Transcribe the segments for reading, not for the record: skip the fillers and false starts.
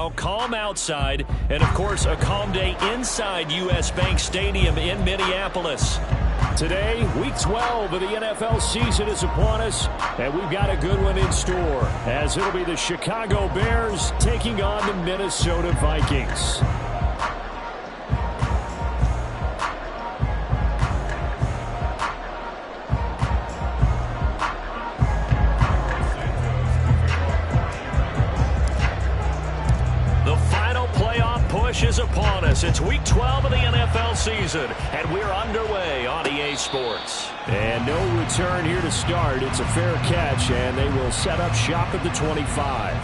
now, calm outside, and, of course, a calm day inside U.S. Bank Stadium in Minneapolis. Today, Week 12 of the NFL season is upon us, and we've got a good one in store, as it'll be the Chicago Bears taking on the Minnesota Vikings. Is upon us. It's Week 12 of the NFL season, and we're underway on EA Sports. And no return here to start. It's a fair catch, and they will set up shop at the 25.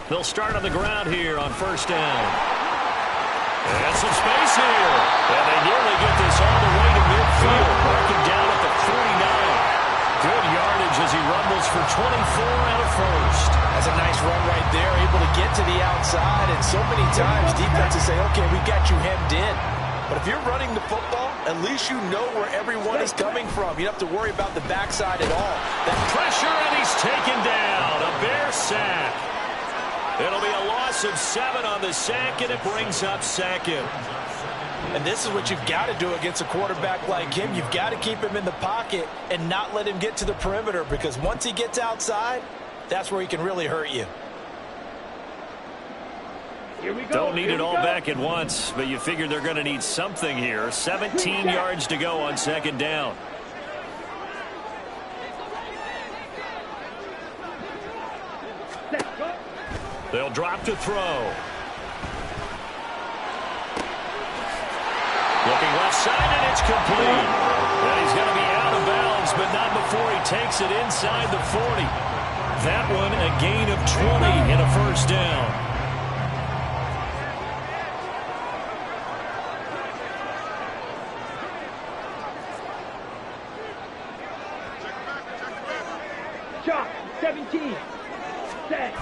They'll start on the ground here on first down. And some space here. And they nearly get this all the way to midfield. Marking down at the 49. Good yardage as he rumbles for 24 and a first. That's a nice run right there. Able to get to the outside. And so many times defenses say, okay, we got you hemmed in. But if you're running the football, at least you know where everyone is coming from. You don't have to worry about the backside at all. That pressure, and he's taken down. A Bear sack. It'll be a loss of 7 on the sack, and it brings up second. And this is what you've got to do against a quarterback like him. You've got to keep him in the pocket and not let him get to the perimeter, because once he gets outside, that's where he can really hurt you. Here we go. Don't need it all back at once, but you figure they're going to need something here. 17 yards to go on second down. They'll drop to throw. Looking left side, and it's complete. And he's going to be out of bounds, but not before he takes it inside the 40. That one a gain of 20 and a first down. Shot, 17. Set.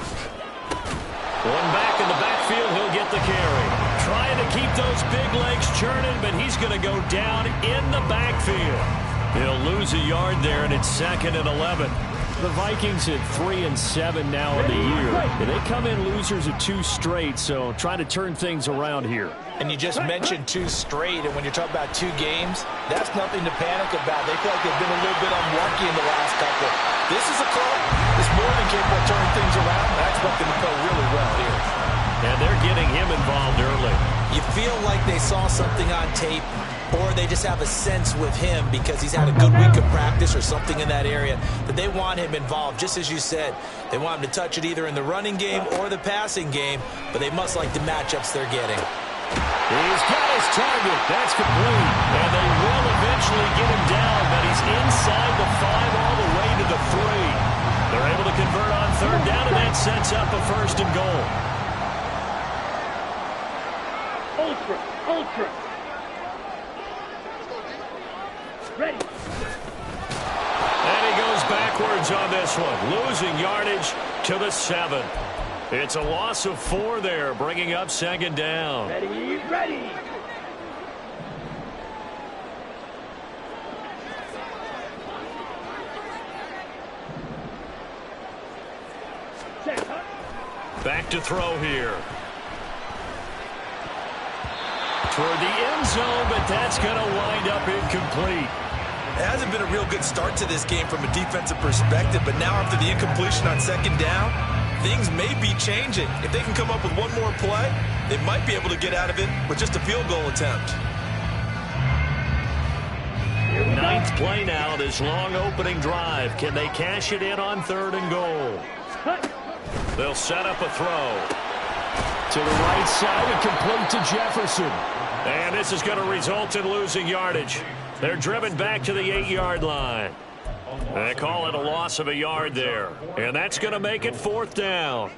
One back in the backfield, he'll get the carry. Trying to keep those big legs churning, but he's going to go down in the backfield. He'll lose a yard there, and it's 2nd and 11. The Vikings at 3-7 now in the year. And they come in losers of 2 straight, so trying to turn things around here. And you just mentioned 2 straight, and when you're talking about 2 games, that's nothing to panic about. They feel like they've been a little bit unlucky in the last couple. This is a club that's more than capable of turning things around. I expect them to play really well here. And they're getting him involved early. You feel like they saw something on tape, or they just have a sense with him because he's had a good week of practice or something in that area that they want him involved. Just as you said, they want him to touch it either in the running game or the passing game, but they must like the matchups they're getting. He's got his target. That's complete. And they will eventually get him down, but he's inside the 5 all the way to the 3. They're able to convert on third down, and that sets up a 1st and goal. Ultra. Ready. And he goes backwards on this one, losing yardage to the 7. It's a loss of 4 there, bringing up 2nd down. Ready. Back to throw here. Toward the end zone, but that's going to wind up incomplete. It hasn't been a real good start to this game from a defensive perspective, but now after the incompletion on 2nd down, things may be changing. If they can come up with one more play, they might be able to get out of it with just a field goal attempt. 9th play now, this long opening drive. Can they cash it in on 3rd and goal? They'll set up a throw. To the right side and complete to Jefferson. And this is going to result in losing yardage. They're driven back to the 8-yard line. They call it a loss of a yard there. And that's going to make it 4th down.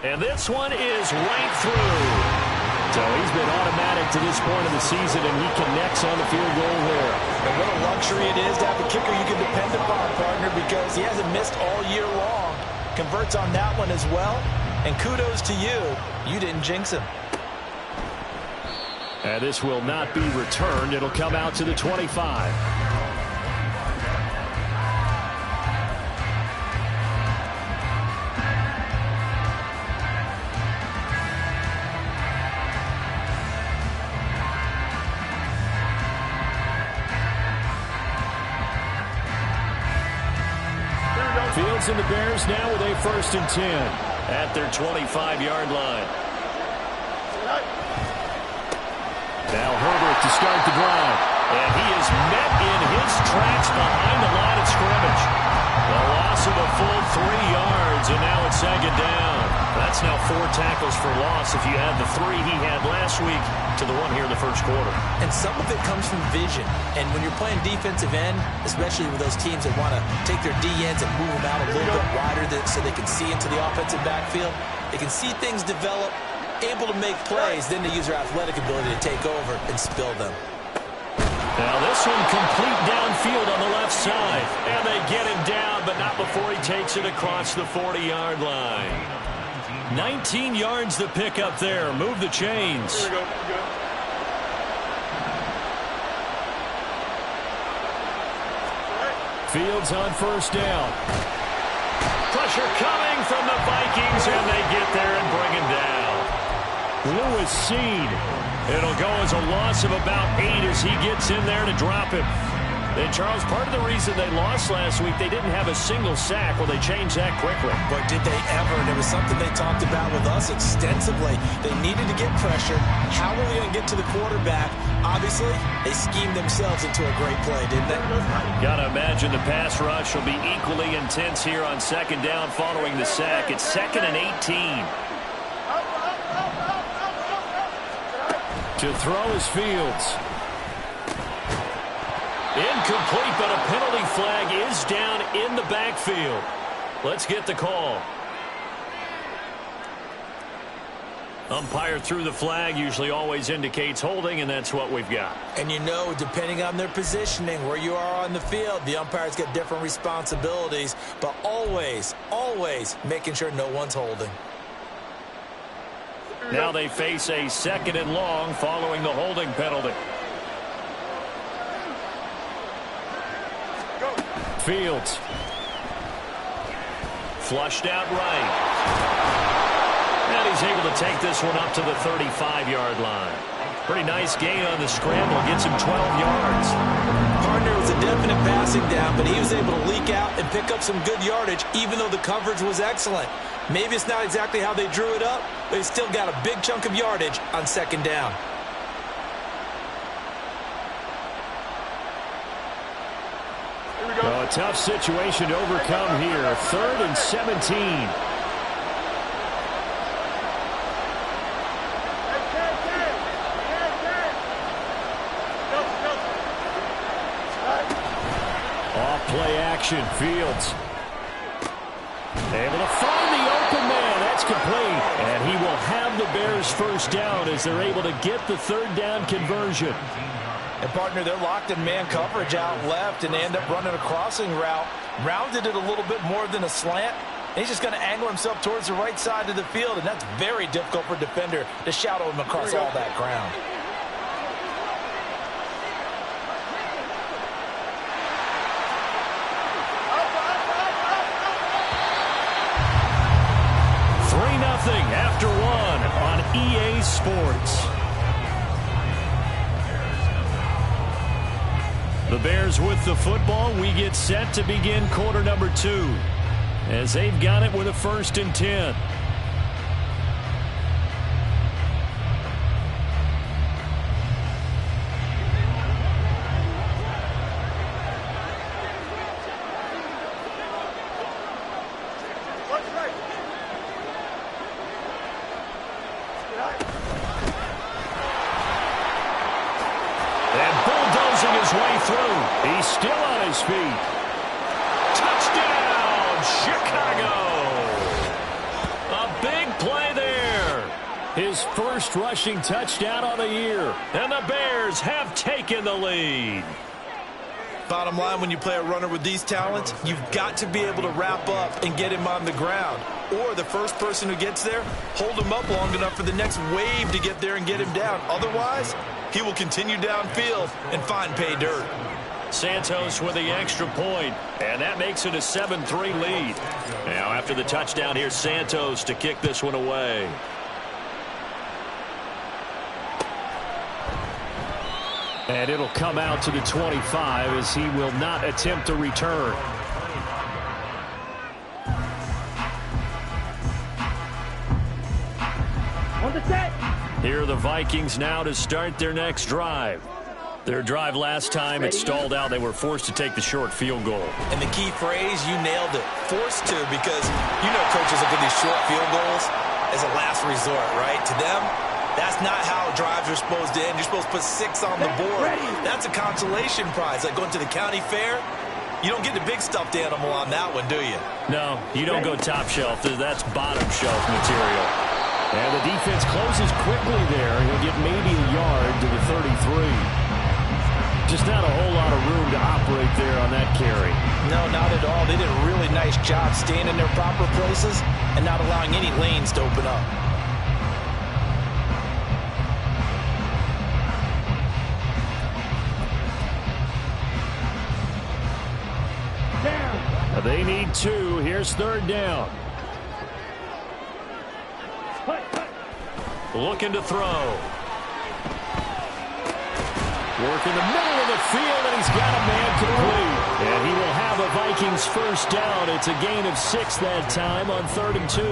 And this one is right through. So he's been automatically to this point of the season, and he connects on the field goal there. And what a luxury it is to have a kicker you can depend upon, partner, because he hasn't missed all year long. Converts on that one as well. And kudos to you. You didn't jinx him. And this will not be returned. It'll come out to the 25. Fields and the Bears now with a 1st and 10 at their 25-yard line. Now Herbert to start the drive. And he is met in his tracks behind the line of scrimmage. The loss of a full 3 yards, and now it's 2nd down. That's now 4 tackles for loss if you add the 3 he had last week to the 1 here in the 1st quarter. And some of it comes from vision. And when you're playing defensive end, especially with those teams that want to take their D ends and move them out a little bit wider so they can see into the offensive backfield, they can see things develop, able to make plays, then they use their athletic ability to take over and spill them. Now this one complete downfield on the left side. And they get him down, but not before he takes it across the 40-yard line. 19 yards to pick up there. Move the chains. Here we go. Fields on 1st down. Pressure coming from the Vikings, and they get there and bring him down. Lewis Seed. It'll go as a loss of about 8 as he gets in there to drop him. And, Charles, part of the reason they lost last week, they didn't have a single sack. Well, they changed that quickly. But did they ever? And it was something they talked about with us extensively. They needed to get pressure. How were they going to get to the quarterback? Obviously, they schemed themselves into a great play, didn't they? Got to imagine the pass rush will be equally intense here on 2nd down following the sack. It's 2nd and 18. To throw is Fields. Incomplete, but a penalty flag is down in the backfield. Let's get the call. Umpire threw the flag, usually always indicates holding, and that's what we've got. And you know, depending on their positioning, where you are on the field, the umpires get different responsibilities, but always, always making sure no one's holding. Now they face a 2nd and long following the holding penalty. Fields. Flushed out right. And he's able to take this one up to the 35-yard line. Pretty nice gain on the scramble. Gets him 12 yards. Partner was a definite passing down, but he was able to leak out and pick up some good yardage, even though the coverage was excellent. Maybe it's not exactly how they drew it up, but he still got a big chunk of yardage on 2nd down. A tough situation to overcome here. 3rd and 17. Off play action. Fields. Able to find the open man. That's complete. And he will have the Bears 1st down as they're able to get the 3rd down conversion. And, partner, they're locked in man coverage out left, and they end up running a crossing route. Rounded it a little bit more than a slant. And he's just going to angle himself towards the right side of the field, and that's very difficult for a defender to shadow him across all that ground. After 1 on EA Sports. The Bears with the football. We get set to begin quarter number 2 as they've got it with a 1st and 10. He's still on his feet. Touchdown, Chicago. A big play there. His first rushing touchdown on the year. And the Bears have taken the lead. Bottom line, when you play a runner with these talents, you've got to be able to wrap up and get him on the ground. Or the first person who gets there, hold him up long enough for the next wave to get there and get him down. Otherwise, he will continue downfield and find pay dirt. Santos with the extra point, and that makes it a 7-3 lead. Now after the touchdown, here's Santos to kick this one away. And it'll come out to the 25 as he will not attempt a return. On the set. Here are the Vikings now to start their next drive. Their drive last time, it stalled out. They were forced to take the short field goal. And the key phrase, you nailed it. Forced to, because you know coaches look at these short field goals as a last resort, right? To them, that's not how drives are supposed to end. You're supposed to put 6 on the board. That's a consolation prize. Like going to the county fair, you don't get the big stuffed animal on that one, do you? No, you don't go top shelf. That's bottom shelf material. And the defense closes quickly there. He'll get maybe a yard to the 33. Just not a whole lot of room to operate there on that carry. No, not at all. They did a really nice job staying in their proper places and not allowing any lanes to open up. Down. They need 2. Here's third down. Looking to throw. Work in the middle of the field, and he's got a man complete. And he will have a Vikings first down. It's a gain of 6 that time on 3rd and 2.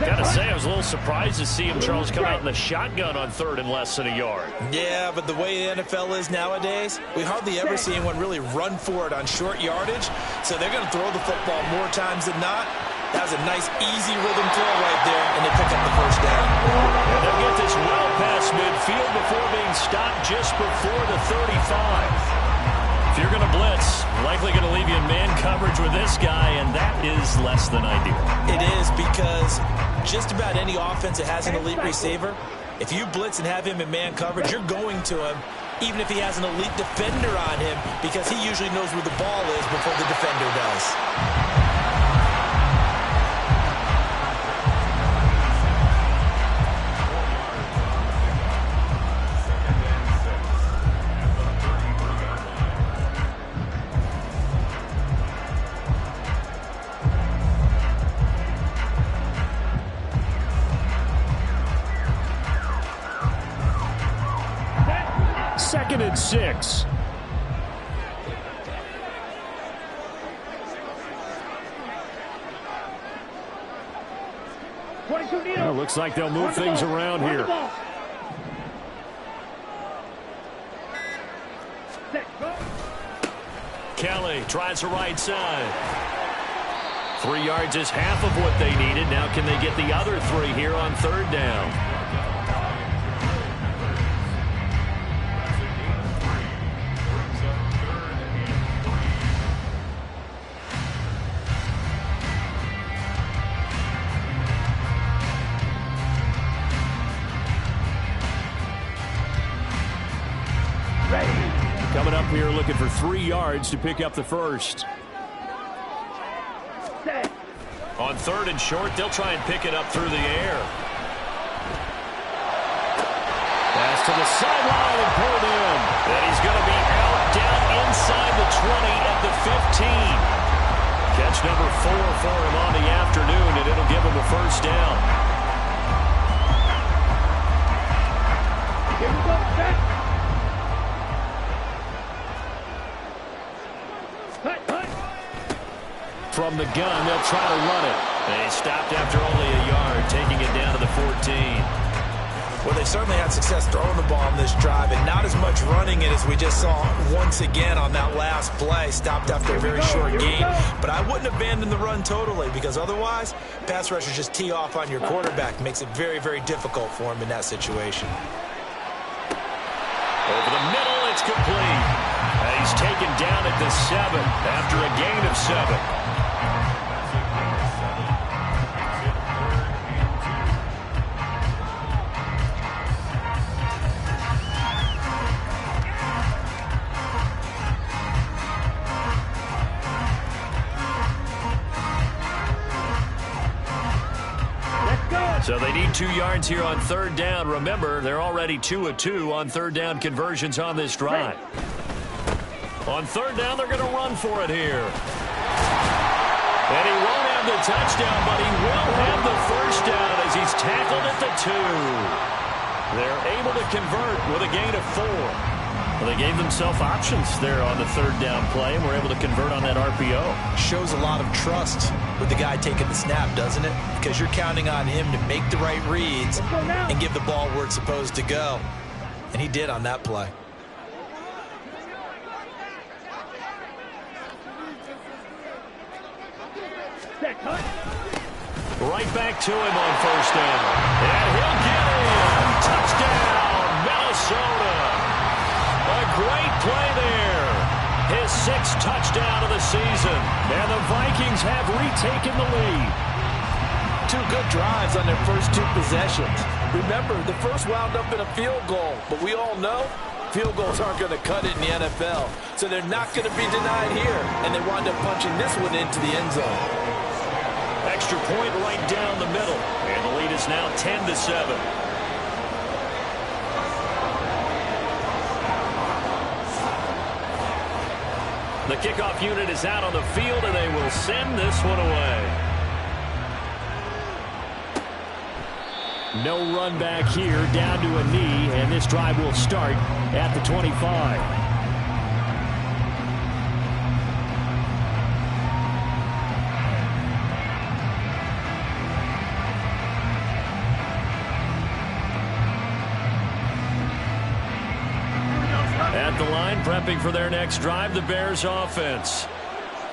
Gotta say, I was a little surprised to see him, Charles, come out in the shotgun on 3rd and less than a yard. Yeah, but the way the NFL is nowadays, we hardly ever see anyone really run for it on short yardage. So they're going to throw the football more times than not. That was a nice, easy rhythm throw right there, and they pick up the first down. And they'll get this well past midfield before being stopped just before the 35. If you're going to blitz, likely going to leave you in man coverage with this guy, and that is less than ideal. It is, because just about any offense that has an elite receiver, if you blitz and have him in man coverage, you're going to him, even if he has an elite defender on him, because he usually knows where the ball is before the defender does. Second and 6. Well, looks like they'll move things around here. Kelly tries the right side. 3 yards is half of what they needed. Now can they get the other 3 here on 3rd down? Coming up here looking for 3 yards to pick up the first. On 3rd and short, they'll try and pick it up through the air. Pass to the sideline and pulled in. And he's going to be out down inside the 20 at the 15. Catch number 4 for him on the afternoon, and it'll give him a first down. Here we go, set. From the gun, they'll try to run it. They stopped after only a yard, taking it down to the 14. Well, they certainly had success throwing the ball on this drive, and not as much running it as we just saw once again on that last play. Stopped after a very short gain. But I wouldn't abandon the run totally, because otherwise, pass rushers just tee off on your quarterback. Makes it very, very difficult for him in that situation. Over the middle, it's complete. And he's taken down at the 7 after a gain of 7. So they need 2 yards here on third down. Remember, they're already 2 of 2 on third down conversions on this drive. On third down, they're going to run for it here. And he won't have the touchdown, but he will have the first down as he's tackled at the 2. They're able to convert with a gain of 4. Well, they gave themselves options there on the third down play, and were able to convert on that RPO. Shows a lot of trust with the guy taking the snap, doesn't it? Because you're counting on him to make the right reads and give the ball where it's supposed to go. And he did on that play. Right back to him on first down. And he'll get in. Touchdown, Minnesota. A great play there. His 6th touchdown of the season. And the Vikings have retaken the lead. 2 good drives on their first 2 possessions. Remember, the first wound up in a field goal. But we all know field goals aren't going to cut it in the NFL. So they're not going to be denied here. And they wind up punching this one into the end zone. Extra point right down the middle. And the lead is now 10-7. The kickoff unit is out on the field, and they will send this one away. No run back here, down to a knee, and this drive will start at the 25. At the line, prepping for their next drive, the Bears offense.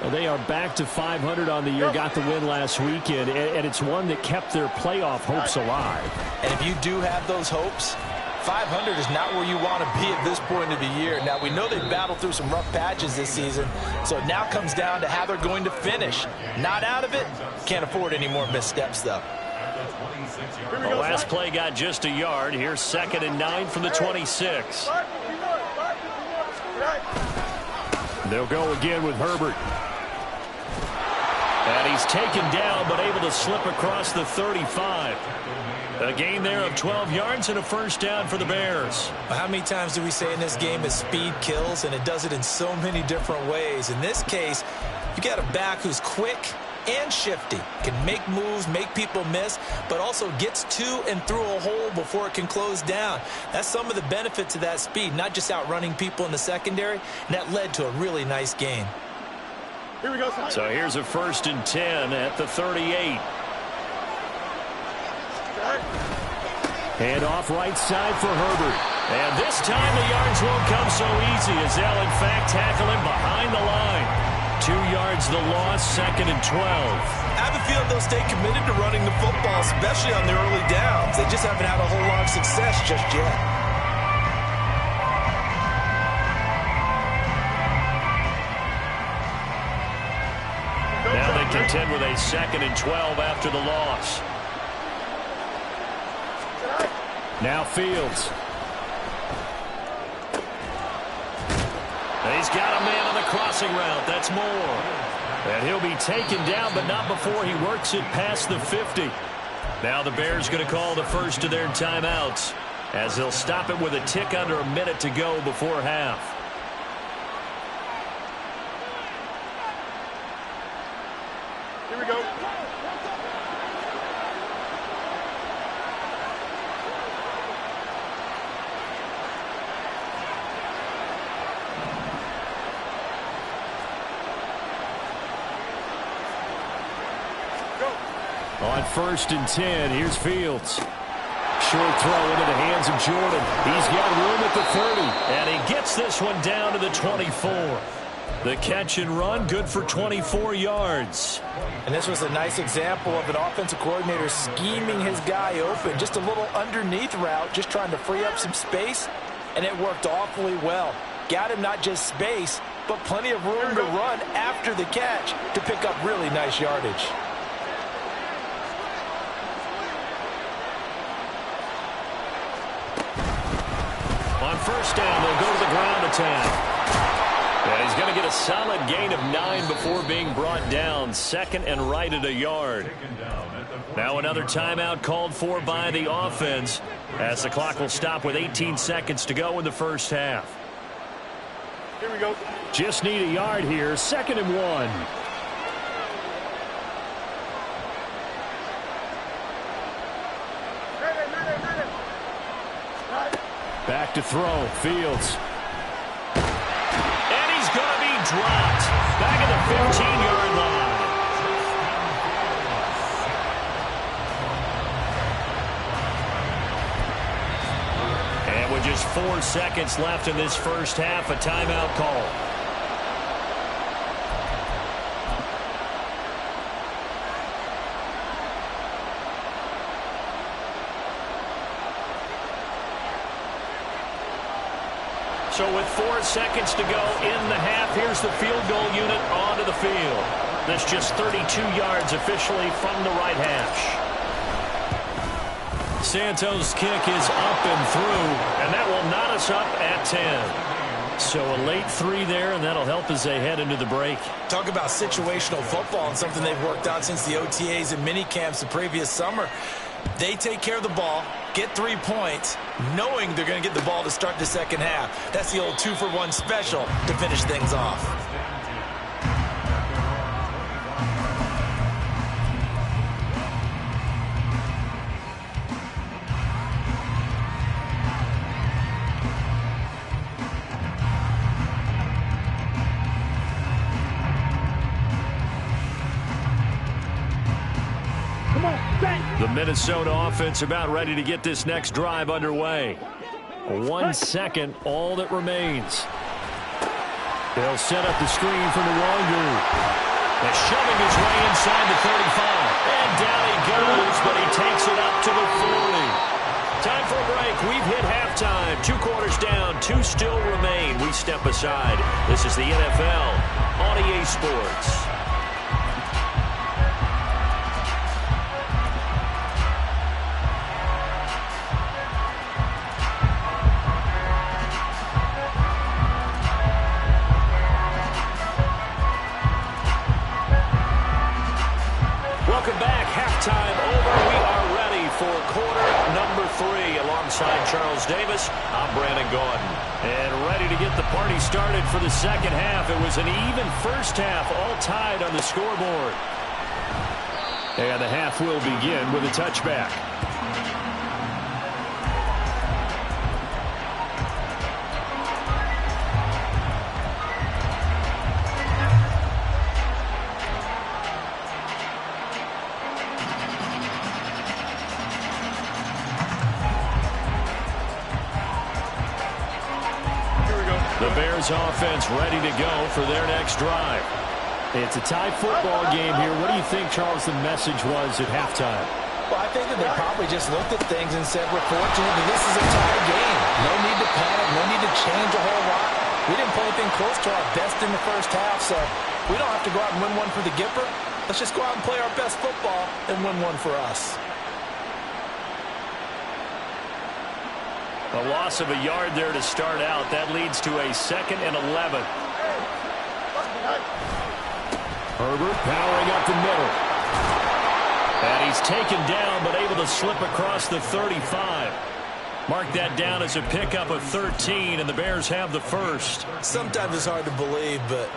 Well, they are back to 500 on the year, got the win last weekend, and it's one that kept their playoff hopes alive. And if you do have those hopes, 500 is not where you want to be at this point of the year. Now, we know they've battled through some rough patches this season, so it now comes down to how they're going to finish. Not out of it. Can't afford any more missteps, though. The last play got just a yard. Here's 2nd and 9 from the 26. They'll go again with Herbert. And he's taken down, but able to slip across the 35. A gain there of 12 yards and a first down for the Bears. Well, how many times do we say in this game that speed kills, and it does it in so many different ways? In this case, you got a back who's quick and shifty, can make moves, make people miss, but also gets to and through a hole before it can close down. That's some of the benefits of that speed, not just outrunning people in the secondary, and that led to a really nice gain. Here we go. So here's a 1st and 10 at the 38. Hand off right side for Herbert. And this time the yards won't come so easy as they'll in fact tackle him behind the line. 2 yards the loss, 2nd and 12. I have a feeling they'll stay committed to running the football, especially on their early downs. They just haven't had a whole lot of success just yet. Now they contend with a 2nd and 12 after the loss. Now Fields. He's got a man on the crossing route. That's Moore. And he'll be taken down, but not before he works it past the 50. Now the Bears going to call the first of their timeouts as they'll stop it with a tick under a minute to go before half. Here we go. On 1st and 10, here's Fields. Short throw into the hands of Jordan. He's got room at the 30, and he gets this one down to the 24. The catch and run, good for 24 yards. And this was a nice example of an offensive coordinator scheming his guy open. Just a little underneath route, just trying to free up some space, and it worked awfully well. Got him not just space, but plenty of room to run after the catch to pick up really nice yardage. On 1st down, they'll go to the ground attack. And he's going to get a solid gain of 9 before being brought down. Second and right at a yard. Now another timeout called for by the offense as the clock will stop with 18 seconds to go in the first half. Here we go. Just need a yard here. 2nd and 1. Back to throw. Fields. And he's going to be dropped. Back at the 15-yard line. And with just 4 seconds left in this first half, a timeout call. So with 4 seconds to go in the half, here's the field goal unit onto the field. That's just 32 yards officially from the right hash. Santos' kick is up and through, and that will knot us up at 10. So a late 3 there, and that'll help as they head into the break. Talk about situational football and something they've worked out since the OTAs and mini camps the previous summer. They take care of the ball, get 3 points, knowing they're going to get the ball to start the second half. That's the old 2-for-1 special to finish things off. The Minnesota offense about ready to get this next drive underway. 1 second, all that remains. They'll set up the screen from the Longu. They're shoving his way inside the 35. And down he goes, but he takes it up to the 40. Time for a break. We've hit halftime. 2 quarters down, 2 still remain. We step aside. This is the NFL on EA Sports. Welcome back. Halftime over. We are ready for quarter number 3. Alongside Charles Davis, I'm Brandon Gordon. And ready to get the party started for the second half. It was an even first half, all tied on the scoreboard. And the half will begin with a touchback. The Bears offense ready to go for their next drive. It's a tie football game here. What do you think, Charles, the message was at halftime? Well, I think that they probably just looked at things and said, we're fortunate that this is a tie game. No need to panic, no need to change a whole lot. We didn't play anything close to our best in the first half, so we don't have to go out and win one for the Gipper. Let's just go out and play our best football and win one for us. A loss of a yard there to start out. That leads to a 2nd and 11. Herbert powering up the middle. And he's taken down, but able to slip across the 35. Mark that down as a pickup of 13, and the Bears have the first. Sometimes it's hard to believe, but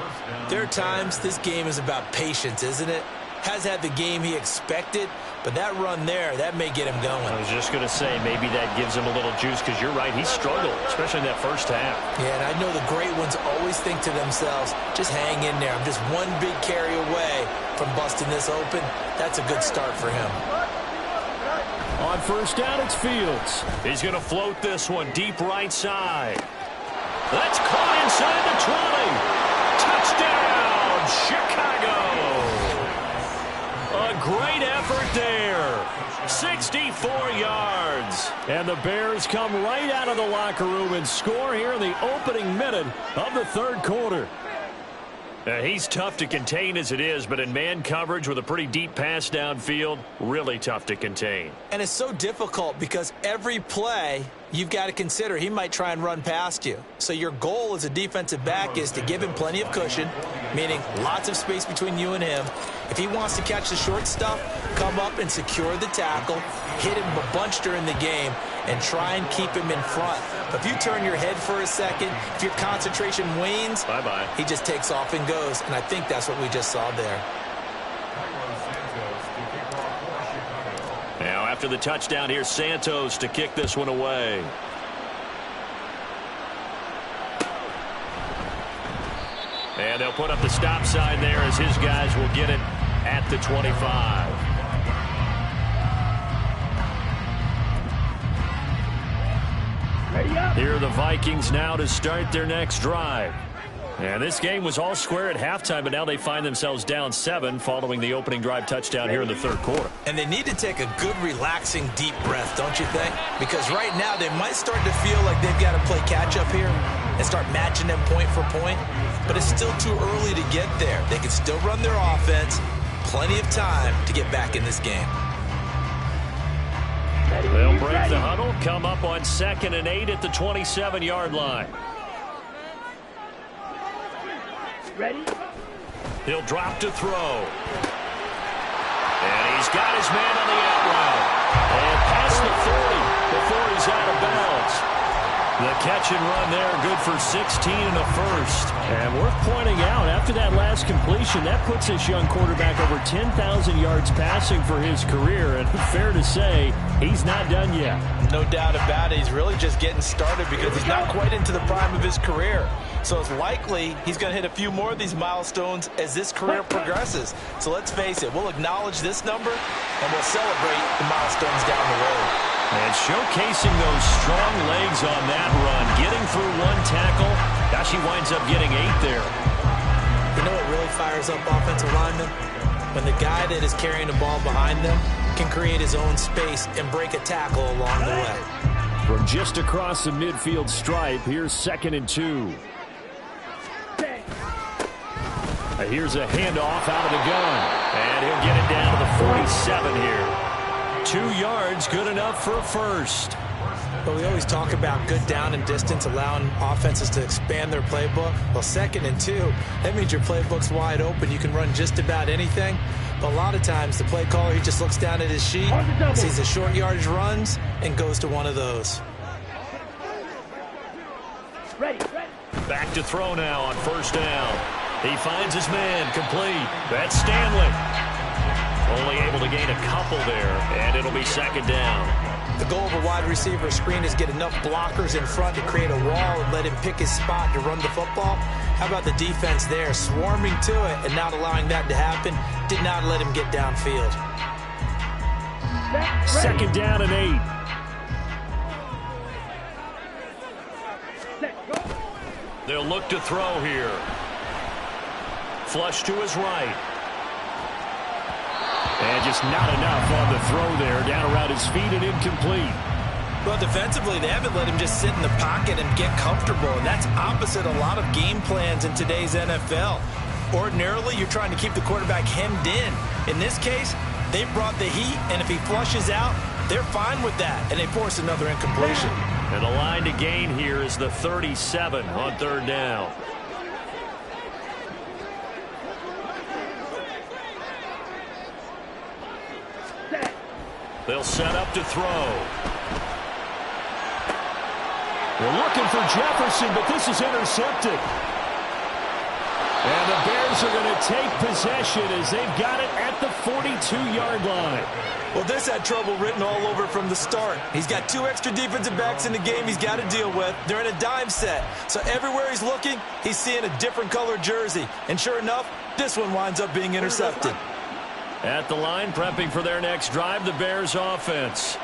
there are times this game is about patience, isn't it? Has had the game he expected, but that run there, that may get him going. I was just going to say, maybe that gives him a little juice, because you're right, he struggled, especially in that first half. Yeah, and I know the great ones always think to themselves, just hang in there. I'm just one big carry away from busting this open. That's a good start for him. On first down, it's Fields. He's going to float this one deep right side. That's caught inside the 20. Touchdown, Chicago. A great effort there. 64 yards. And the Bears come right out of the locker room and score here in the opening minute of the third quarter. He's tough to contain as it is, but in man coverage with a pretty deep pass downfield, really tough to contain. And it's so difficult because every play you've got to consider he might try and run past you. So your goal as a defensive back is to give him plenty of cushion, meaning lots of space between you and him. If he wants to catch the short stuff, come up and secure the tackle, hit him a bunch during the game, and try and keep him in front. But if you turn your head for a second, if your concentration wanes, bye-bye, he just takes off and goes. And I think that's what we just saw there. Now, after the touchdown, here's Santos to kick this one away. And they'll put up the stop sign there as his guys will get it at the 25. Here are the Vikings now to start their next drive. And this game was all square at halftime, but now they find themselves down 7 following the opening drive touchdown here in the third quarter. And they need to take a good, relaxing, deep breath, don't you think? Because right now they might start to feel like they've got to play catch-up here and start matching them point for point. But it's still too early to get there. They can still run their offense. Plenty of time to get back in this game. They'll break the huddle, come up on 2nd and 8 at the 27-yard line. Ready? He'll drop to throw. And he's got his man on the out route. And past the 40 before he's out of bounds. The catch and run there, good for 16 and a first. And worth pointing out, after that last completion, that puts this young quarterback over 10,000 yards passing for his career. And fair to say, he's not done yet. No doubt about it. He's really just getting started because he's not quite into the prime of his career. So it's likely he's going to hit a few more of these milestones as this career progresses. So let's face it, we'll acknowledge this number and we'll celebrate the milestones down the road. And showcasing those strong legs on that run, getting through one tackle. Gosh, he winds up getting 8 there. You know what really fires up offensive linemen? When the guy that is carrying the ball behind them can create his own space and break a tackle along the way. From just across the midfield stripe, here's 2nd and 2. Here's a handoff out of the gun. And he'll get it down to the 47 here. 2 yards, good enough for a first. But we always talk about good down and distance, allowing offenses to expand their playbook. Well, 2nd and 2, that means your playbook's wide open. You can run just about anything. But a lot of times, the play caller, he just looks down at his sheet, sees the short yardage runs, and goes to one of those. Ready. Back to throw now on 1st down. He finds his man, complete. That's Stanley. Only able to gain a couple there, and it'll be 2nd down. The goal of a wide receiver screen is get enough blockers in front to create a wall and let him pick his spot to run the football. How about the defense there, swarming to it and not allowing that to happen? Did not let him get downfield. 2nd down and 8. They'll look to throw here. Flush to his right. And just not enough on the throw there. Down around his feet and incomplete. Well, defensively, they haven't let him just sit in the pocket and get comfortable. And that's opposite a lot of game plans in today's NFL. Ordinarily, you're trying to keep the quarterback hemmed in. In this case, they brought the heat, and if he flushes out, they're fine with that. And they force another incompletion. And the line to gain here is the 37 on 3rd down. They'll set up to throw. We're looking for Jefferson, but this is intercepted. And the Bears are going to take possession as they've got it at the 42-yard line. Well, this had trouble written all over from the start. He's got 2 extra defensive backs in the game he's got to deal with. They're in a dime set. So everywhere he's looking, he's seeing a different color jersey. And sure enough, this one winds up being intercepted. At the line, prepping for their next drive, the Bears offense.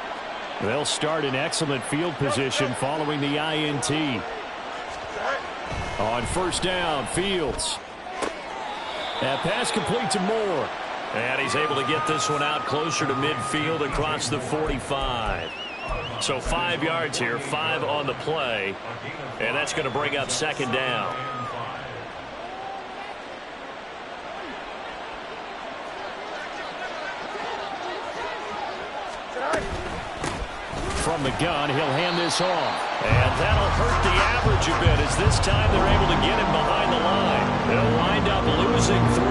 They'll start in excellent field position following the INT. On 1st down, Fields. That pass complete to Moore. And he's able to get this one out closer to midfield across the 45. So 5 yards here, 5 on the play. And that's going to bring up 2nd down. from the gun. He'll hand this off. And that'll hurt the average a bit as this time they're able to get him behind the line. They'll wind up losing 3.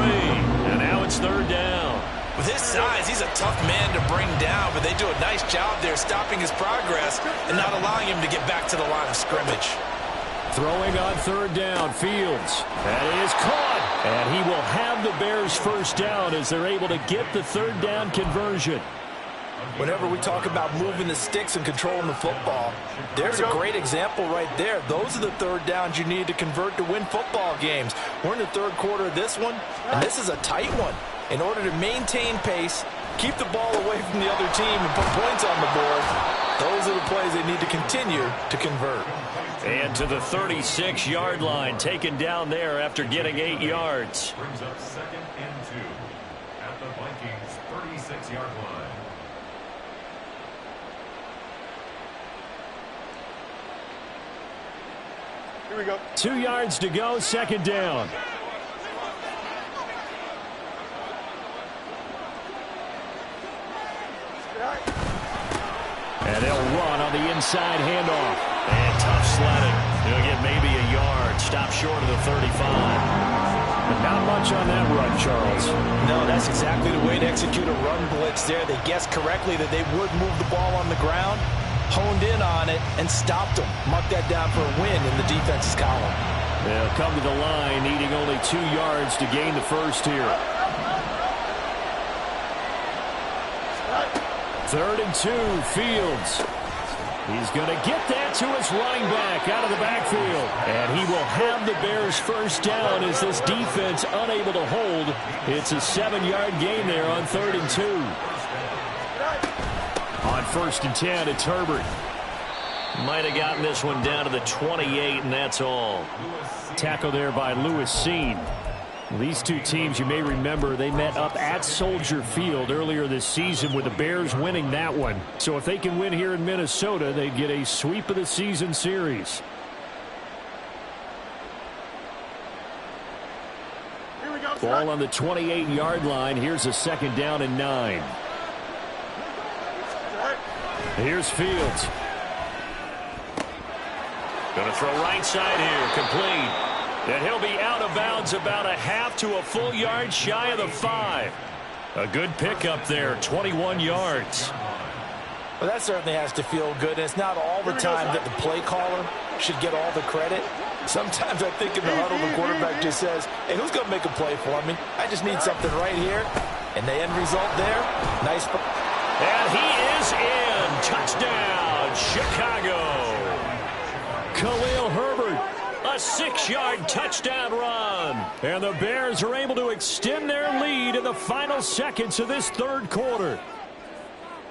And now it's 3rd down. With his size, he's a tough man to bring down, but they do a nice job there stopping his progress and not allowing him to get back to the line of scrimmage. Throwing on 3rd down, Fields. That is caught. And he will have the Bears' 1st down as they're able to get the 3rd down conversion. Whenever we talk about moving the sticks and controlling the football, there's a great example right there. Those are the 3rd downs you need to convert to win football games. We're in the 3rd quarter of this one, and this is a tight one. In order to maintain pace, keep the ball away from the other team, and put points on the board, those are the plays they need to continue to convert. And to the 36-yard line, taken down there after getting 8 yards. Brings up 2nd and 2 at the Vikings' 36-yard line. Here we go. 2 yards to go, 2nd down. And they'll run on the inside handoff. And tough sledding. He'll get maybe a yard. Stop short of the 35. But not much on that run, Charles. No, that's exactly the way to execute a run blitz there. They guessed correctly that they would move the ball on the ground, honed in on it, and stopped them. Mark that down for a win in the defense's column. They'll come to the line, needing only 2 yards to gain the 1st here. 3rd and 2, Fields. He's going to get that to his running back out of the backfield. And he will have the Bears' 1st down as this defense unable to hold. It's a 7-yard gain there on 3rd and 2. On 1st and 10, it's Herbert. Might have gotten this one down to the 28, and that's all. Tackle there by Lewis Seen. These two teams, you may remember, they met up at Soldier Field earlier this season with the Bears winning that one. So if they can win here in Minnesota, they'd get a sweep of the season series. Here we go. Ball on the 28-yard line. Here's a 2nd down and 9. Here's Fields. Going to throw right side here. Complete. And he'll be out of bounds about a half to a full yard shy of the 5. A good pickup there, 21 yards. Well, that certainly has to feel good. And it's not all the time that the play caller should get all the credit. Sometimes I think in the huddle, the quarterback just says, hey, who's going to make a play for me? I just need something right here. And the end result there, nice. And he is in. Touchdown, Chicago. Khalil Herbert. A 6-yard touchdown run. And the Bears are able to extend their lead in the final seconds of this 3rd quarter.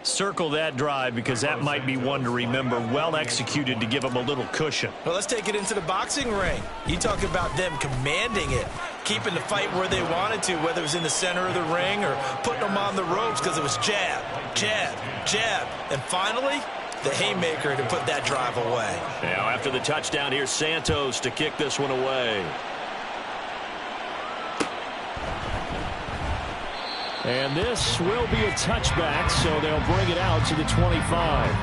Circle that drive because that might be one to remember. Well executed to give them a little cushion. Well, let's take it into the boxing ring. You talk about them commanding it, keeping the fight where they wanted to, whether it was in the center of the ring or putting them on the ropes because it was jab, jab, jab. And finally, the haymaker to put that drive away. Now after the touchdown, here's Santos to kick this one away. And this will be a touchback, so they'll bring it out to the 25.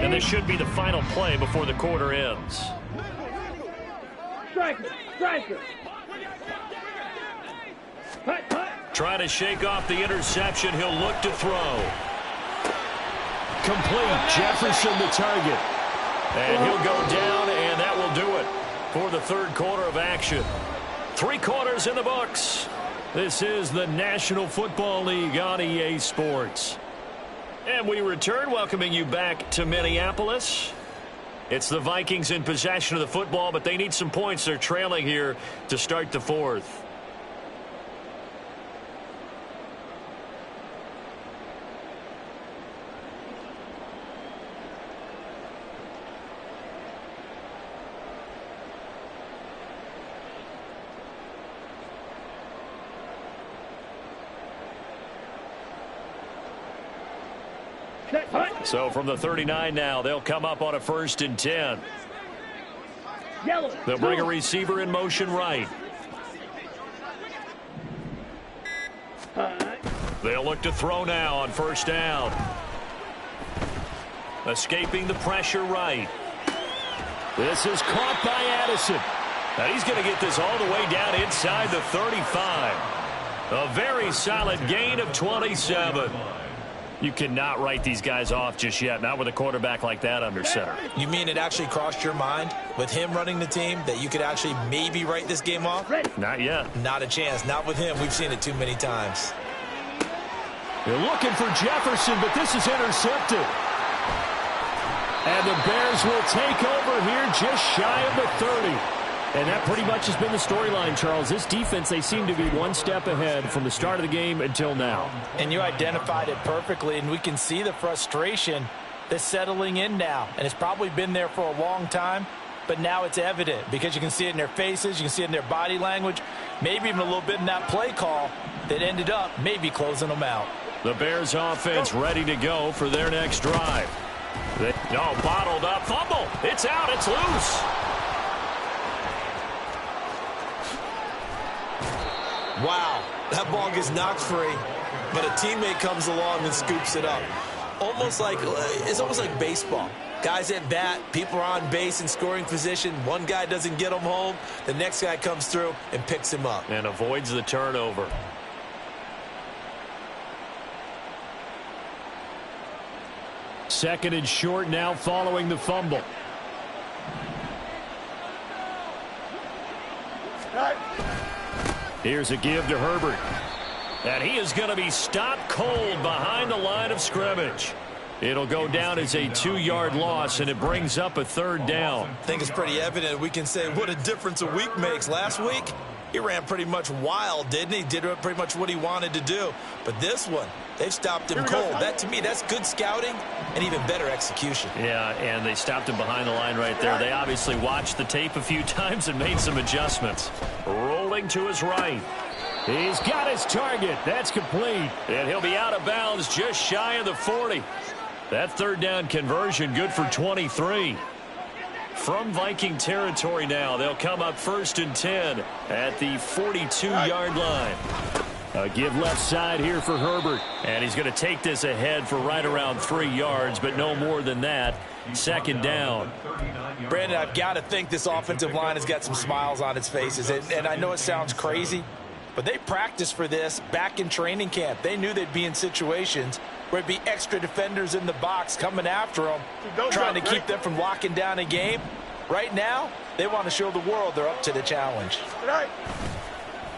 And this should be the final play before the quarter ends. Striker, striker. Trying to shake off the interception. He'll look to throw. Complete. Jefferson the target. And he'll go down, and that will do it for the 3rd quarter of action. 3 quarters in the books. This is the National Football League on EA Sports. And we return, welcoming you back to Minneapolis. It's the Vikings in possession of the football, but they need some points. They're trailing here to start the 4th. So from the 39 now, they'll come up on a 1st and 10. Yellow. They'll bring a receiver in motion right. They'll look to throw now on 1st down. Escaping the pressure right. This is caught by Addison. And he's going to get this all the way down inside the 35. A very solid gain of 27. You cannot write these guys off just yet, not with a quarterback like that under center. You mean it actually crossed your mind with him running the team that you could actually maybe write this game off? Not yet. Not a chance. Not with him. We've seen it too many times. They're looking for Jefferson, but this is intercepted. And the Bears will take over here just shy of the 30. And that pretty much has been the storyline, Charles. This defense, they seem to be one step ahead from the start of the game until now. And you identified it perfectly, and we can see the frustration that's settling in now. And it's probably been there for a long time, but now it's evident because you can see it in their faces, you can see it in their body language, maybe even a little bit in that play call that ended up maybe closing them out. The Bears offense ready to go for their next drive. Bottled up, fumble. It's out, it's loose. Wow, that ball gets knocked free, but a teammate comes along and scoops it up. It's almost like baseball. Guys at bat, people are on base in scoring position. One guy doesn't get him home. The next guy comes through and picks him up. And avoids the turnover. Second and short now following the fumble. Here's a give to Herbert. And he is going to be stopped cold behind the line of scrimmage. It'll go down as a 2-yard loss, and it brings up a 3rd down. I think it's pretty evident. We can say what a difference a week makes. Last week, he ran pretty much wild, didn't he? Did pretty much what he wanted to do. But this one, they've stopped him cold. That, to me, that's good scouting and even better execution. Yeah, and they stopped him behind the line right there. They obviously watched the tape a few times and made some adjustments. Rolling to his right. He's got his target. That's complete. And he'll be out of bounds just shy of the 40. That 3rd down conversion good for 23. From Viking territory now, they'll come up 1st and 10 at the 42-yard line. A give left side here for Herbert. And he's going to take this ahead for right around 3 yards, but no more than that. 2nd down. Brandon, I've got to think this offensive line has got some smiles on its faces. And I know it sounds crazy, but they practiced for this back in training camp. They knew they'd be in situations where it'd be extra defenders in the box coming after them, trying to keep them from locking down a game. Right now, they want to show the world they're up to the challenge.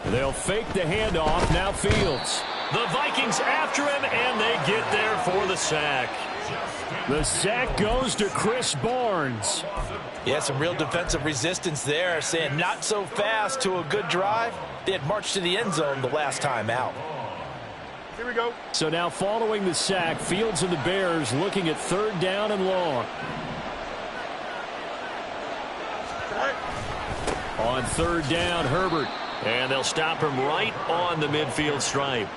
They'll fake the handoff. Now Fields. The Vikings after him, and they get there for the sack. The sack goes to Chris Barnes. Yeah, some real defensive resistance there, saying not so fast to a good drive. They had marched to the end zone the last time out. Here we go. So now following the sack, Fields and the Bears looking at 3rd down and long. On 3rd down, Herbert. And they'll stop him right on the midfield stripe.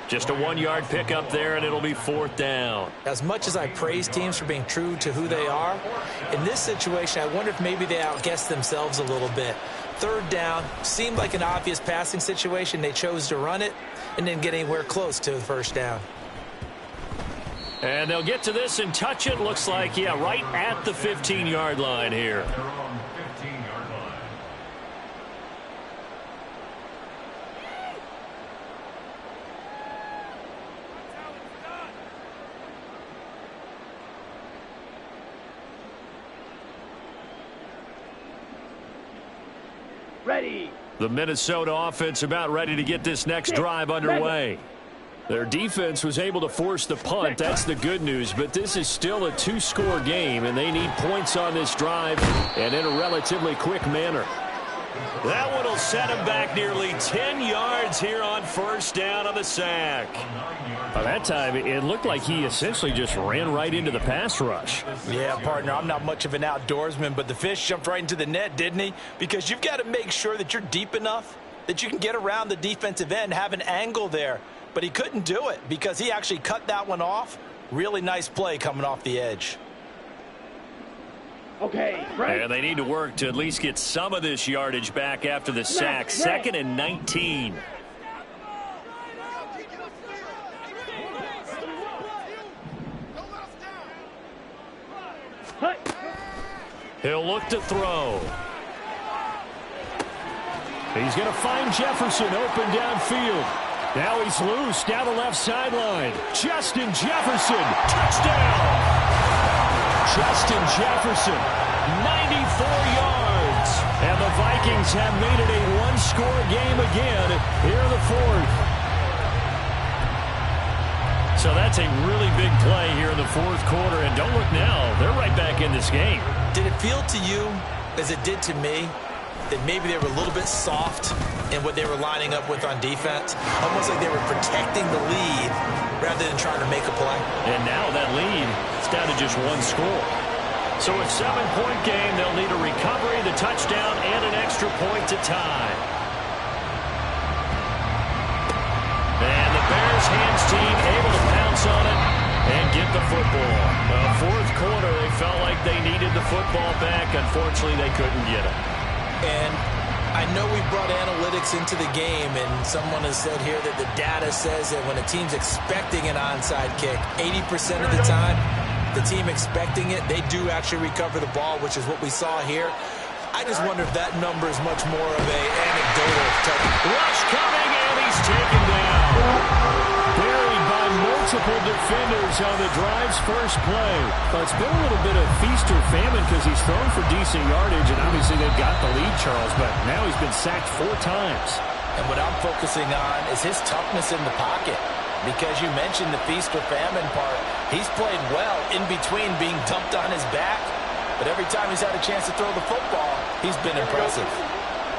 Just a 1-yard pickup there, and it'll be 4th down. As much as I praise teams for being true to who they are, in this situation, I wonder if maybe they outguessed themselves a little bit. 3rd down seemed like an obvious passing situation. They chose to run it and didn't get anywhere close to the 1st down. And they'll get to this and touch it. Looks like, yeah, right at the 15-yard line here. They're on 15-yard line. Ready. The Minnesota offense about ready to get this next drive underway. Their defense was able to force the punt. That's the good news. But this is still a 2-score game, and they need points on this drive and in a relatively quick manner. That one will set him back nearly 10 yards here on 1st down on the sack. By that time, it looked like he essentially just ran right into the pass rush. Yeah, partner, I'm not much of an outdoorsman, but the fish jumped right into the net, didn't he? Because you've got to make sure that you're deep enough that you can get around the defensive end, have an angle there. But he couldn't do it because he actually cut that one off Really nice play coming off the edge. Okay, right. And they need to work to at least get some of this yardage back after the sack. 2nd and 19. He'll look to throw. He's going to find Jefferson open downfield. Now he's loose down the left sideline. Justin Jefferson, touchdown! Justin Jefferson, 94 yards. And the Vikings have made it a one-score game again here in the 4th. So that's a really big play here in the 4th quarter. And don't look now, they're right back in this game. Did it feel to you, as it did to me, that maybe they were a little bit soft in what they were lining up with on defense? Almost like they were protecting the lead rather than trying to make a play. And now that lead, it's down to just one score. So a 7-point game, they'll need a recovery, the touchdown, and an extra point to tie. And the Bears hands team able to pounce on it and get the football. 4th quarter, they felt like they needed the football back. Unfortunately, they couldn't get it. And I know we brought analytics into the game, and someone has said here that the data says that when a team's expecting an onside kick, 80% of the time, the team expecting it, they do actually recover the ball, which is what we saw here. I just wonder if that number is much more of a anecdotal type. Rush coming, and he's taken down. Buried by multiple defenders on the drive's first play. Well, it's been a little bit of feast or famine because he's thrown for decent yardage, and obviously they've got the lead, Charles, but now he's been sacked 4 times. And what I'm focusing on is his toughness in the pocket. Because you mentioned the feast or famine part. He's played well in between being dumped on his back. But every time he's had a chance to throw the football, he's been impressive.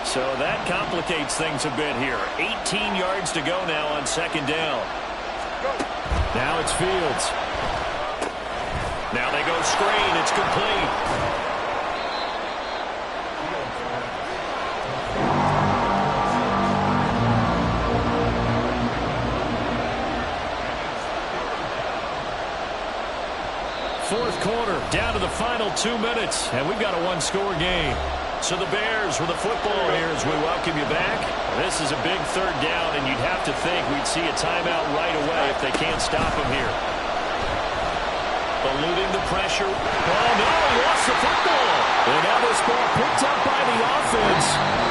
So that complicates things a bit here. 18 yards to go now on 2nd down. Now it's Fields. Now they go screen. It's complete. Fourth quarter, down to the final 2 minutes, and we've got a one-score game. So the Bears with the football here as we welcome you back. This is a big 3rd down, and you'd have to think we'd see a timeout right away if they can't stop him here. Eluding the pressure. Oh, no, he lost the football. And now this ball picked up by the offense.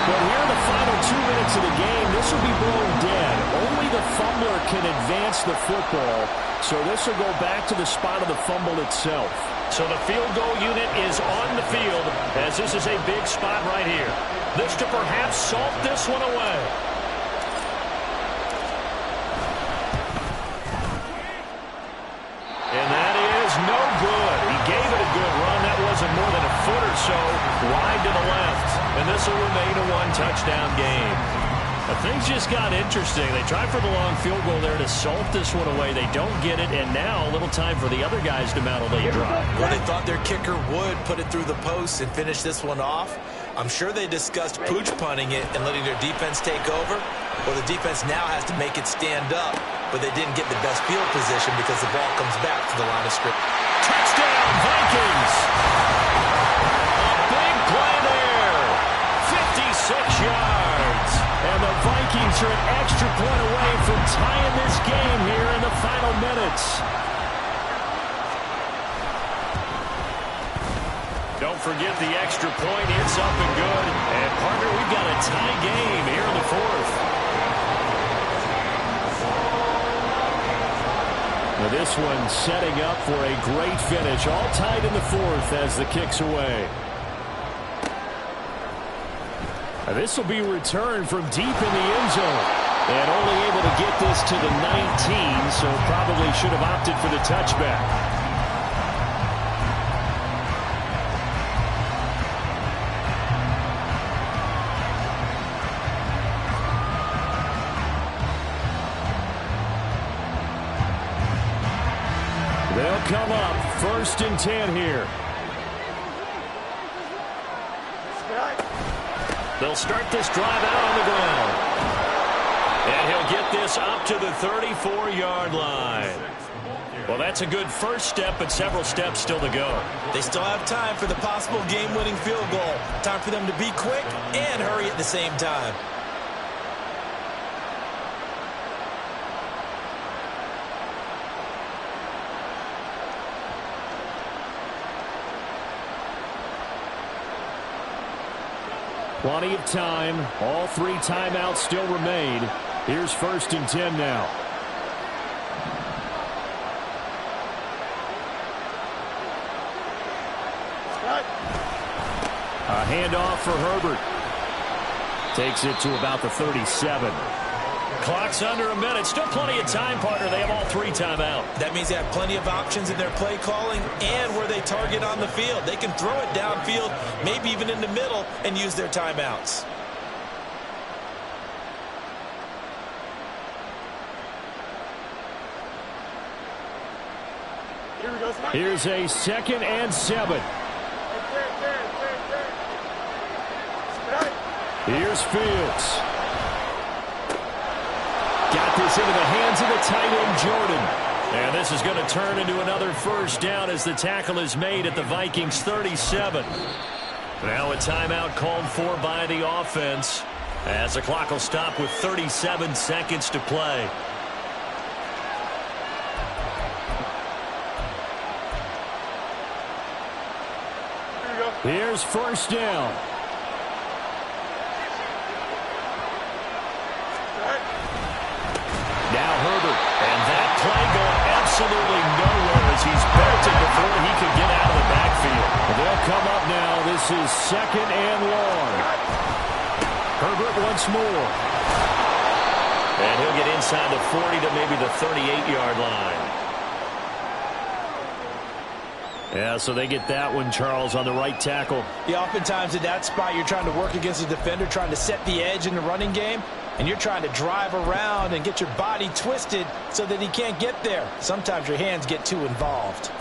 But here in the final 2 minutes of the game, this will be blown dead. Only the fumbler can advance the football. So this will go back to the spot of the fumble itself. So the field goal unit is on the field as this is a big spot right here. This to perhaps salt this one away. And that is no good. He gave it a good run. That wasn't more than a foot or so wide to the left. And this will remain a one-touchdown game. But things just got interesting. They tried for the long field goal there to salt this one away. They don't get it, and now a little time for the other guys to mount a late drive. Well, they thought their kicker would put it through the post and finish this one off. I'm sure they discussed pooch punting it and letting their defense take over. Well, the defense now has to make it stand up, but they didn't get the best field position because the ball comes back to the line of scrimmage. Touchdown, Vikings! A big play there. 56 yards. And the Vikings are an extra point away from tying this game here in the final minutes. Don't forget the extra point. It's up and good. And, partner, we've got a tie game here in the 4th. Now this one setting up for a great finish. All tied in the 4th as the kick's away. This will be returned from deep in the end zone. And only able to get this to the 19, so probably should have opted for the touchback. They'll come up 1st and 10 here. They'll start this drive out on the ground. And he'll get this up to the 34-yard line. Well, that's a good first step, but several steps still to go. They still have time for the possible game-winning field goal. Time for them to be quick and hurry at the same time. Plenty of time. All 3 timeouts still remain. Here's 1st and 10 now. A handoff for Herbert. Takes it to about the 37. Clock's under a minute. Still plenty of time, partner. They have all 3 timeout. That means they have plenty of options in their play calling and where they target on the field. They can throw it downfield, maybe even in the middle, and use their timeouts. Here we go. Here's a 2nd and 7. Here's Fields. Got this into the hands of the tight end, Jordan. And this is going to turn into another first down as the tackle is made at the Vikings 37. Now a timeout called for by the offense as the clock will stop with 37 seconds to play. Here's first down. Now Herbert. And that play going absolutely nowhere as he's belted before he could get out of the backfield. They'll come up now. This is 2nd and long. Herbert once more. And he'll get inside the 40 to maybe the 38-yard line. Yeah, so they get that one, Charles, on the right tackle. Yeah, oftentimes at that spot, you're trying to work against a defender, trying to set the edge in the running game, and you're trying to drive around and get your body twisted so that he can't get there. Sometimes your hands get too involved.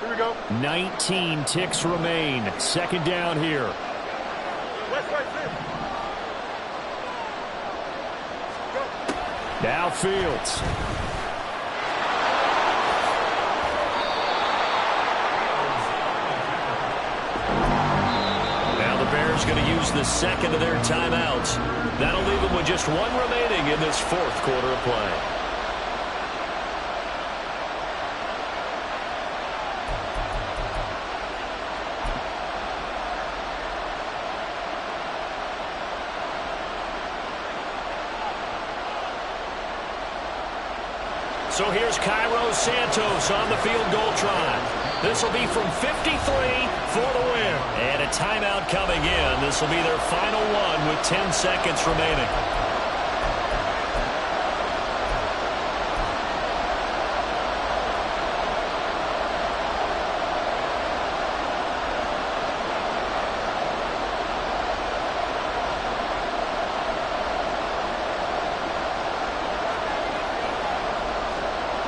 Here we go. 19 ticks remain. 2nd down here. West right there. Now Fields. Now the Bears going to use the 2nd of their timeouts. That'll leave them with just 1 remaining in this 4th quarter of play. So here's Cairo Santos on the field goal try. This will be from 53 for the win. And a timeout coming in. This will be their final one with 10 seconds remaining.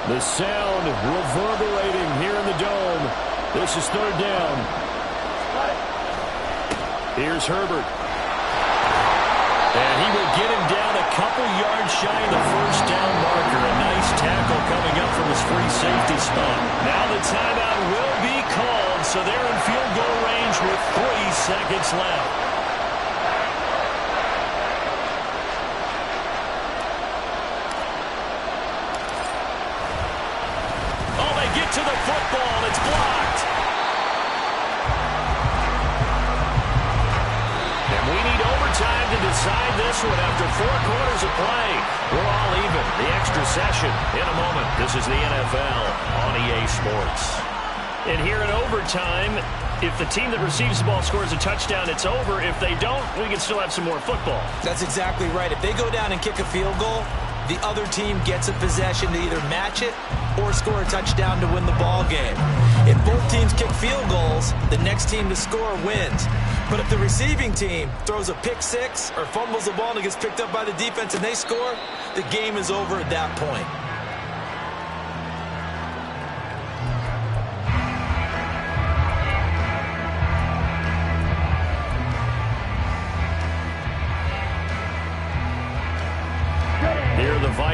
The sound reverberating here in the dome. This is 3rd down. Here's Herbert. And he will get him down a couple yards shy of the first down marker. A nice tackle coming up from his free safety spot. Now the timeout will be called, so they're in field goal range with 3 seconds left. To the football, it's blocked. And we need overtime to decide this one after 4 quarters of play. We're all even. The extra session in a moment. This is the NFL on EA Sports. And here in overtime, if the team that receives the ball scores a touchdown, it's over. If they don't, we can still have some more football. That's exactly right. If they go down and kick a field goal, the other team gets a possession to either match it or score a touchdown to win the ball game. If both teams kick field goals, the next team to score wins. But if the receiving team throws a pick six or fumbles the ball and it gets picked up by the defense and they score, the game is over at that point. . . . . . . . . . . . . . . . . . . . . . . . . .. .. . . . . . . . . .. . . .. ... .. .. .. .. .. .. ... ... ... ..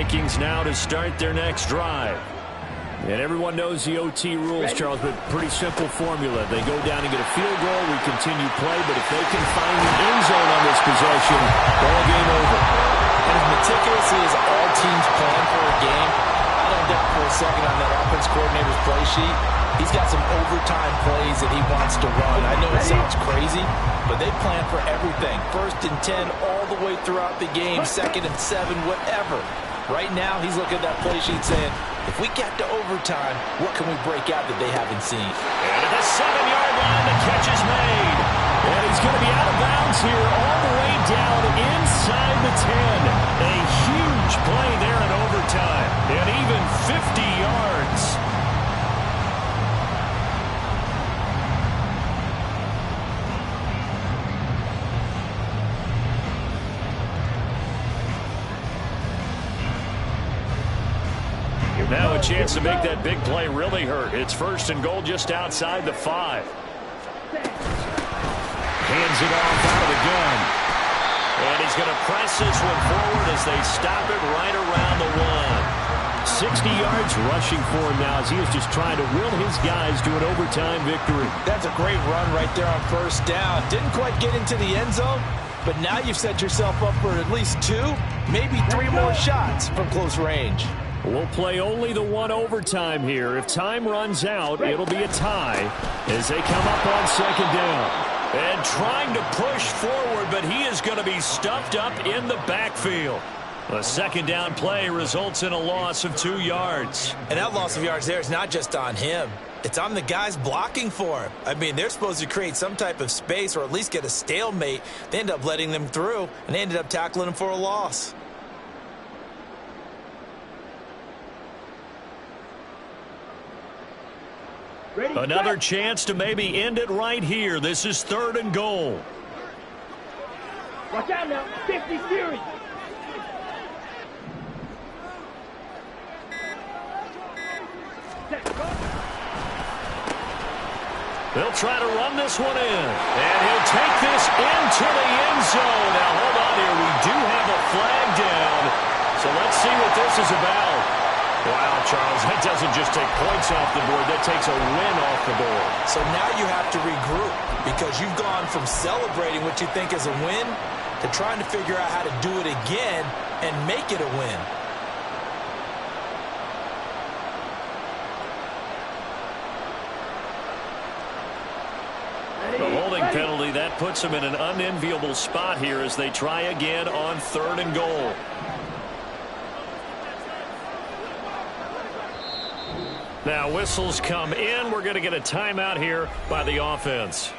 Vikings now to start their next drive. And everyone knows the OT rules, Charles, but pretty simple formula. They go down and get a field goal, we continue play, but if they can find the end zone on this possession, ball game over. And as meticulously as all teams plan for a game, I don't doubt for a second on that offense coordinator's play sheet, he's got some overtime plays that he wants to run. I know it sounds crazy, but they plan for everything. 1st and 10 all the way throughout the game, 2nd and 7, whatever. Right now, he's looking at that play sheet saying, if we get to overtime, what can we break out that they haven't seen? And at the 7-yard line, the catch is made. And he's going to be out of bounds here all the way down inside the 10. A huge play there in overtime, and even 50 yards. Now a chance to make that big play really hurt. It's 1st and goal just outside the 5. Hands it off out of the gun. And he's going to press this one forward as they stop it right around the 1. 60 yards rushing for him now as he is just trying to will his guys to an overtime victory. That's a great run right there on 1st down. Didn't quite get into the end zone, but now you've set yourself up for at least 2, maybe 3 more shots from close range. We'll play only the 1 overtime here. If time runs out, it'll be a tie as they come up on 2nd down. And trying to push forward, but he is going to be stuffed up in the backfield. A 2nd down play results in a loss of 2 yards. And that loss of yards there is not just on him. It's on the guys blocking for him. I mean, they're supposed to create some type of space or at least get a stalemate. They end up letting them through, and they ended up tackling him for a loss. Another chance to maybe end it right here. This is 3rd and goal. Watch out now. 50 series. They'll try to run this one in. And he'll take this into the end zone. Now, hold on here. We do have a flag down. So let's see what this is about. Wow, Charles, that doesn't just take points off the board. That takes a win off the board. So now you have to regroup because you've gone from celebrating what you think is a win to trying to figure out how to do it again and make it a win. The holding penalty, that puts them in an unenviable spot here as they try again on 3rd and goal. Now whistles come in. We're going to get a timeout here by the offense.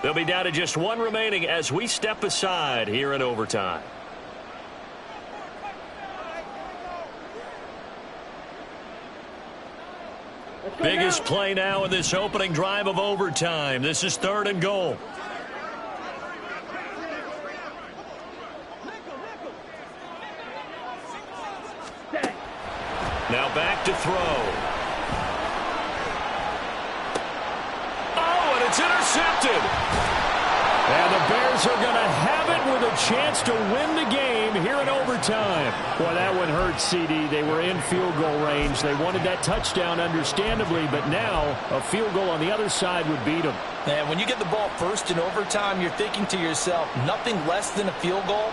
They'll be down to just 1 remaining as we step aside here in overtime. Biggest play now in this opening drive of overtime. This is 3rd and goal. Now back to throw. It's intercepted. And the Bears are going to have it with a chance to win the game here in overtime. Boy, that one hurt, CD. They were in field goal range. They wanted that touchdown, understandably, but now a field goal on the other side would beat them. And when you get the ball first in overtime, you're thinking to yourself, nothing less than a field goal,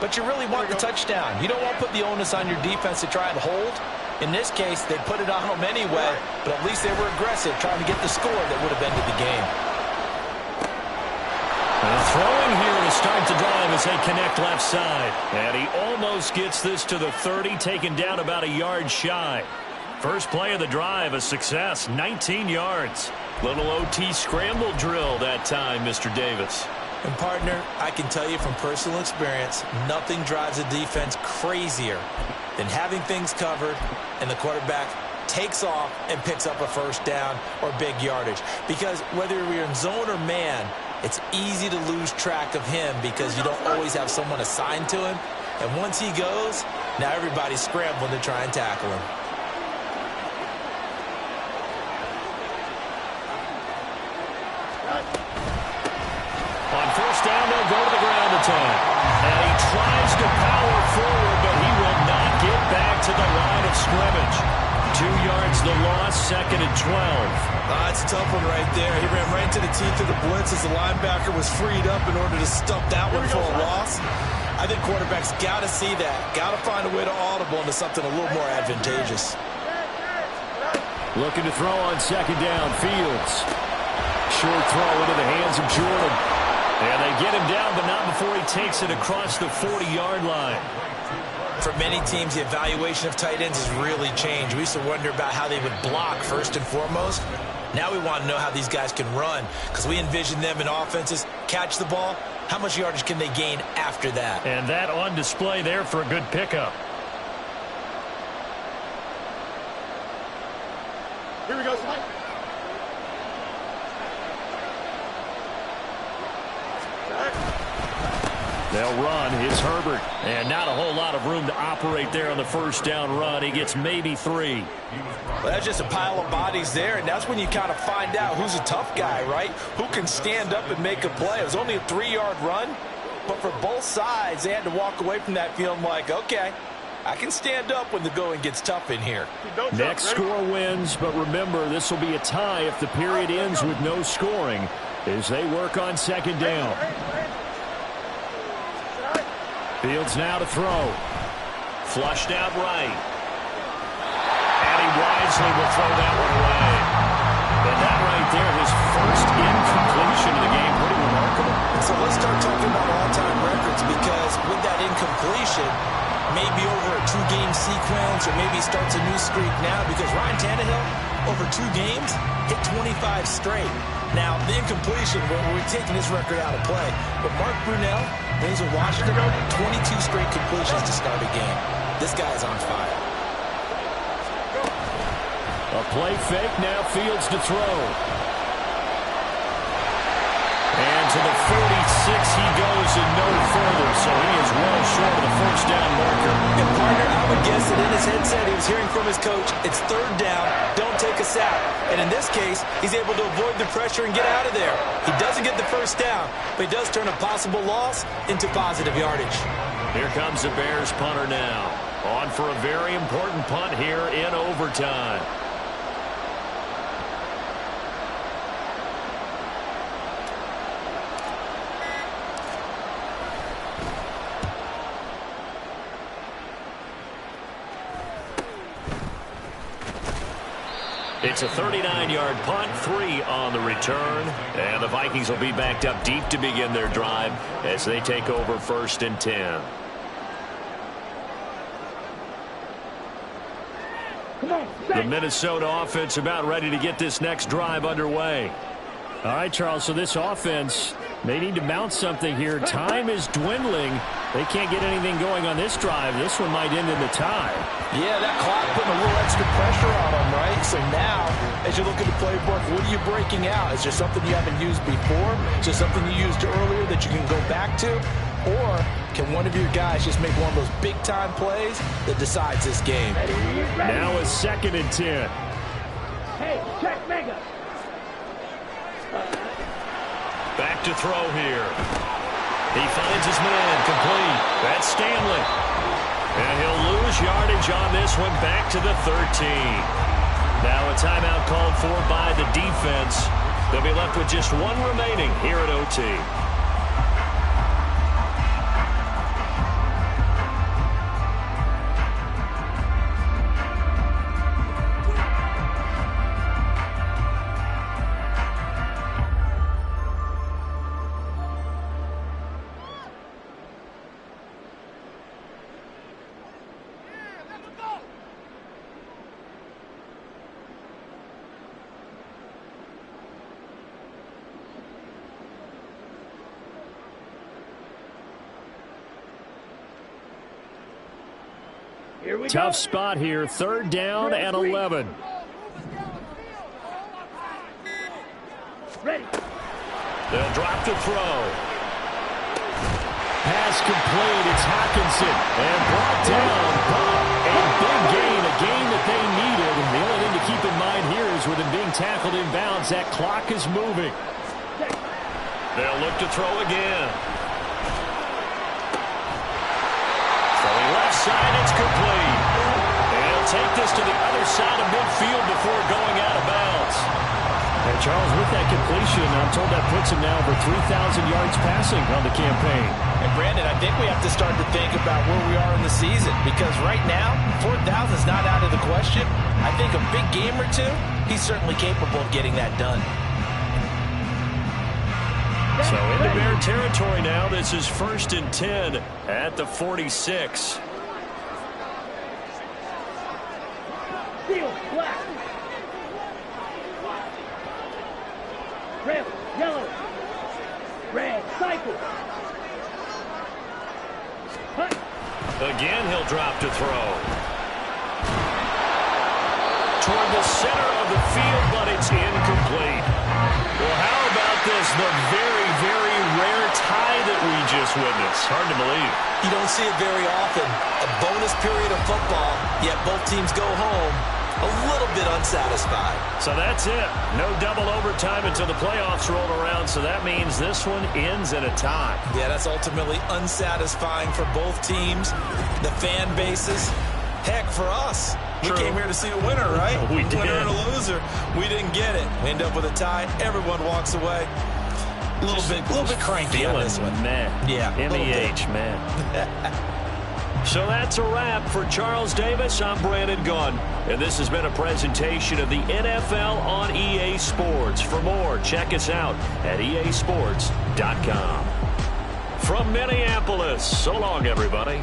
but you really want the touchdown. You don't want to put the onus on your defense to try and hold. In this case, they put it on them anyway, but at least they were aggressive, trying to get the score that would have ended the game. And throwing here to start the drive as they connect left side. And he almost gets this to the 30, taken down about a yard shy. First play of the drive, a success, 19 yards. Little OT scramble drill that time, Mr. Davis. And, partner, I can tell you from personal experience, nothing drives a defense crazier than having things covered and the quarterback takes off and picks up a 1st down or big yardage. Because whether you're in zone or man, it's easy to lose track of him because you don't always have someone assigned to him. And once he goes, now everybody's scrambling to try and tackle him. On 1st down, they'll go to the ground attack. And he tries to power forward, but he will not get back to of scrimmage. 2 yards the loss, 2nd and 12. That's a tough one right there. He ran right into the teeth of the blitz as the linebacker was freed up in order to stump that one for a loss. I think quarterbacks got to see that. Got to find a way to audible into something a little more advantageous. Looking to throw on 2nd down. Fields. Short throw into the hands of Jordan. And they get him down, but not before he takes it across the 40-yard line. For many teams, the evaluation of tight ends has really changed. We used to wonder about how they would block first and foremost. Now we want to know how these guys can run, because we envision them in offenses catch the ball. How much yardage can they gain after that? And that on display there for a good pickup. Here we go, Spike. They'll run. It's Herbert. And not a whole lot of room to operate there on the 1st down run. He gets maybe 3. Well, that's just a pile of bodies there, and that's when you kind of find out who's a tough guy, right? Who can stand up and make a play. It was only a 3-yard run, but for both sides, they had to walk away from that feeling like, okay, I can stand up when the going gets tough in here. Next score wins, but remember, this will be a tie if the period ends with no scoring as they work on 2nd down. Fields now to throw. Flushed out right. And he wisely will throw that one away. And that right there, his first incompletion of the game, pretty remarkable. So let's start talking about all-time records, because with that incompletion, maybe over a 2-game sequence, or maybe he starts a new streak now, because Ryan Tannehill, over 2 games, hit 25 straight. Now, the incompletion, we're taking his record out of play. But Mark Brunell, when he's with Washington, 22 straight completions to start a game. This guy's on fire. A play fake, now Fields to throw. And to the 46 he goes and no further, so he is well short of the 1st down marker. And partner, I would guess that in his headset he was hearing from his coach, it's 3rd down, don't take a sack. And in this case, he's able to avoid the pressure and get out of there. He doesn't get the 1st down, but he does turn a possible loss into positive yardage. Here comes the Bears punter now. On for a very important punt here in overtime. It's a 39-yard punt, 3 on the return. And the Vikings will be backed up deep to begin their drive as they take over 1st and 10. The Minnesota offense about ready to get this next drive underway. All right, Charles, so this offense, they need to mount something here. Time is dwindling. They can't get anything going on this drive. This one might end in the tie. Yeah, that clock putting a little extra pressure on them, right? So now, as you look at the playbook, what are you breaking out? Is there something you haven't used before? Is there something you used earlier that you can go back to? Or can one of your guys just make one of those big-time plays that decides this game? Now a 2nd and 10. Hey, check mega. Back to throw here. He finds his man complete. That's Stanley. And he'll lose yardage on this one back to the 13. Now a timeout called for by the defense. They'll be left with just 1 remaining here at OT. Tough spot here. 3rd down and 11. Ready. They'll drop to throw. Pass complete. It's Hockenson. And brought down. A big gain. A gain that they needed. And the only thing to keep in mind here is with him being tackled in bounds, that clock is moving. They'll look to throw again. Throwing left side, it's complete. And take this to the other side of midfield before going out of bounds. And Charles, with that completion, I'm told that puts him now over 3,000 yards passing on the campaign. And Brandon, I think we have to start to think about where we are in the season, because right now, 4,000 is not out of the question. I think a big game or two, he's certainly capable of getting that done. So into Bear territory now. This is 1st and 10 at the 46. Steel, black. Red, yellow. Red, cycle. Hut. Again, he'll drop to throw. Toward the center of the field, but it's incomplete. Well, how about this? The very, very rare tie that we just witnessed. Hard to believe. You don't see it very often. A bonus period of football, yet both teams go home a little bit unsatisfied. So that's it. No double overtime until the playoffs roll around, so that means this one ends in a tie. Yeah, that's ultimately unsatisfying for both teams, the fan bases. Heck, for us. True. We came here to see a winner, right? We did. Winner and a loser. We didn't get it. We end up with a tie. Everyone walks away. A little bit cranky on this one. Man. Yeah. MEH, man. So that's a wrap for Charles Davis. I'm Brandon Gunn. And this has been a presentation of the NFL on EA Sports. For more, check us out at easports.com. From Minneapolis, so long, everybody.